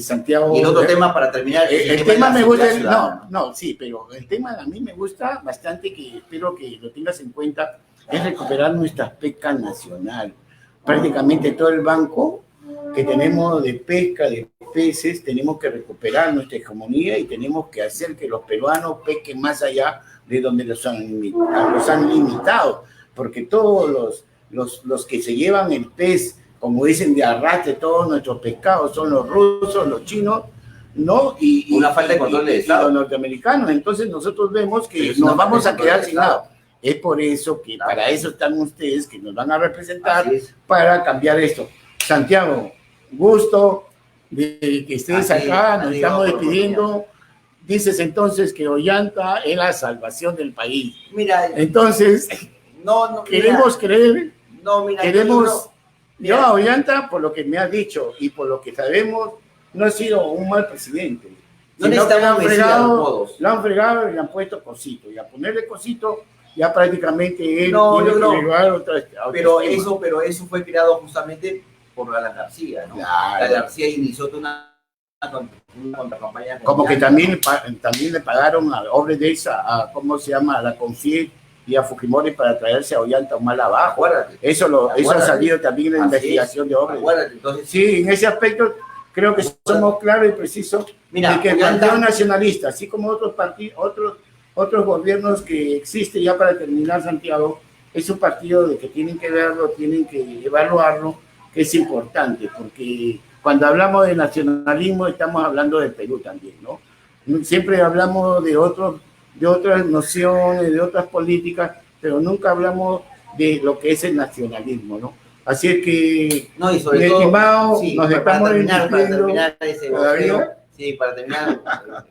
Santiago... Y el otro tema para terminar... El tema me gusta... Sí, pero el tema a mí me gusta bastante, que espero que lo tengas en cuenta, es recuperar nuestra pesca nacional. Prácticamente todo el banco que tenemos de pesca, de peces, tenemos que recuperar nuestra hegemonía y tenemos que hacer que los peruanos pesquen más allá de donde los han limitado, porque todos los que se llevan el pez, como dicen, de arrastre, todos nuestros pescados son los rusos, los chinos, ¿no? Y una falta de control de Estado. Los norteamericanos. Entonces nosotros vemos que nos vamos a quedar sin nada. Es por eso que para eso están ustedes, que nos van a representar, para cambiar esto. Santiago, gusto de que estés acá, nos estamos despidiendo. Dices entonces que Ollanta es la salvación del país. Mira, entonces, queremos creer, yo a Ollanta, por lo que me has dicho y por lo que sabemos, no ha sido un mal presidente. No necesitamos lo han fregado y le han puesto cosito, y a ponerle cosito ya prácticamente él tiene que llevar otra pero eso fue creado justamente por Alan García, ¿no? Claro. Alan García inició una contracampaña. Como que también le pagaron a Obredesa, a ¿cómo se llama? A la Confiet y a Fujimori para traerse a Ollanta un mal abajo. Eso ha salido también en la investigación de Obredesa. Entonces, sí, en ese aspecto creo que somos claros y precisos de que el Partido Nacionalista, así como otros partidos, otros gobiernos que existen, ya para terminar, Santiago, es un partido de que tienen que verlo, tienen que evaluarlo, que es importante, porque cuando hablamos de nacionalismo estamos hablando del Perú también, ¿no? Siempre hablamos de otras nociones, de otras políticas, pero nunca hablamos de lo que es el nacionalismo, ¿no? Así es que, y sobre todo, nos estamos despidiendo. Para terminar,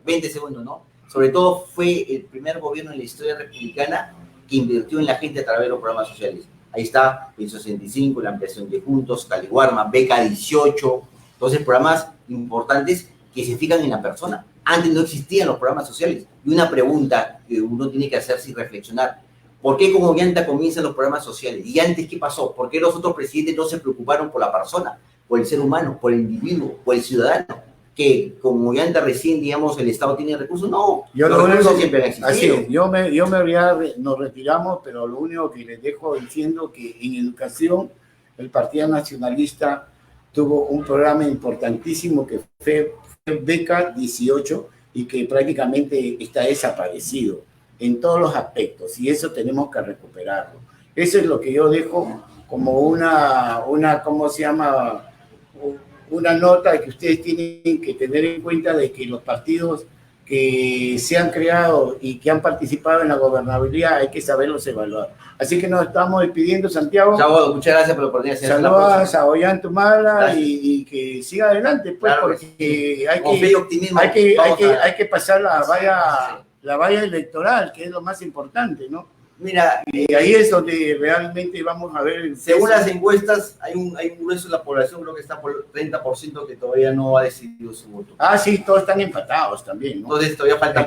20 segundos, ¿no? Sobre todo fue el primer gobierno en la historia republicana que invirtió en la gente a través de los programas sociales. Ahí está el 65, la ampliación de Juntos, Caliwarma, Beca 18, entonces programas importantes que se fijan en la persona. Antes no existían los programas sociales. Y una pregunta que uno tiene que hacerse y reflexionar: ¿por qué con Ollanta comienzan los programas sociales? ¿Y antes qué pasó? ¿Por qué los otros presidentes no se preocuparon por la persona, por el ser humano, por el individuo, por el ciudadano? Que como Ollanta recién, digamos, el Estado tiene recursos. No, los recursos siempre han existido. Así, nos retiramos, pero lo único que les dejo diciendo que en educación el Partido Nacionalista tuvo un programa importantísimo que fue Beca 18 y que prácticamente está desaparecido en todos los aspectos, y eso tenemos que recuperarlo. Eso es lo que yo dejo como una ¿cómo se llama? Una nota que ustedes tienen que tener en cuenta, de que los partidos que se han creado y que han participado en la gobernabilidad hay que saberlos evaluar. Así que nos estamos despidiendo, Santiago. Chao, muchas gracias por la oportunidad. Saludos a Ollanta Humala y que siga adelante, pues, claro, porque hay que pasar la valla electoral, que es lo más importante, ¿no? Mira, Y ahí es donde realmente vamos a ver. según las encuestas, hay un grueso de la población, creo que está por el 30% que todavía no ha decidido su voto. Ah, sí, todos están empatados también, ¿no? Entonces todavía falta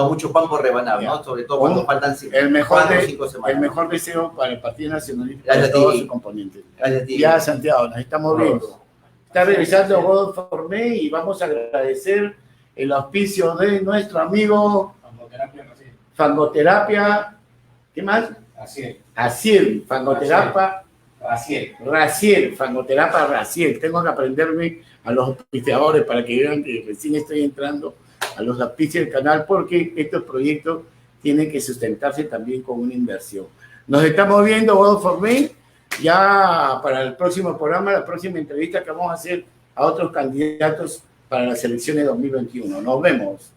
mucho pan por rebanar, ¿no? Sobre todo cuando faltan 4 o 5 semanas. El mejor deseo para el Partido Nacionalista Gracias de todos a ti. sus componentes. Gracias a ti. Ya, Santiago, nos estamos viendo. Está revisando God Formé y vamos a agradecer el auspicio de nuestro amigo Fangoterapia. ¿Qué más? Raciel, Fangoterapia. Raciel, Fangoterapia Raciel. Tengo que aprenderme a los auspiciadores para que vean que recién estoy entrando a los auspicios del canal, porque estos proyectos tienen que sustentarse también con una inversión. Nos estamos viendo, God Formé, ya para el próximo programa, la próxima entrevista que vamos a hacer a otros candidatos para las elecciones de 2021. Nos vemos.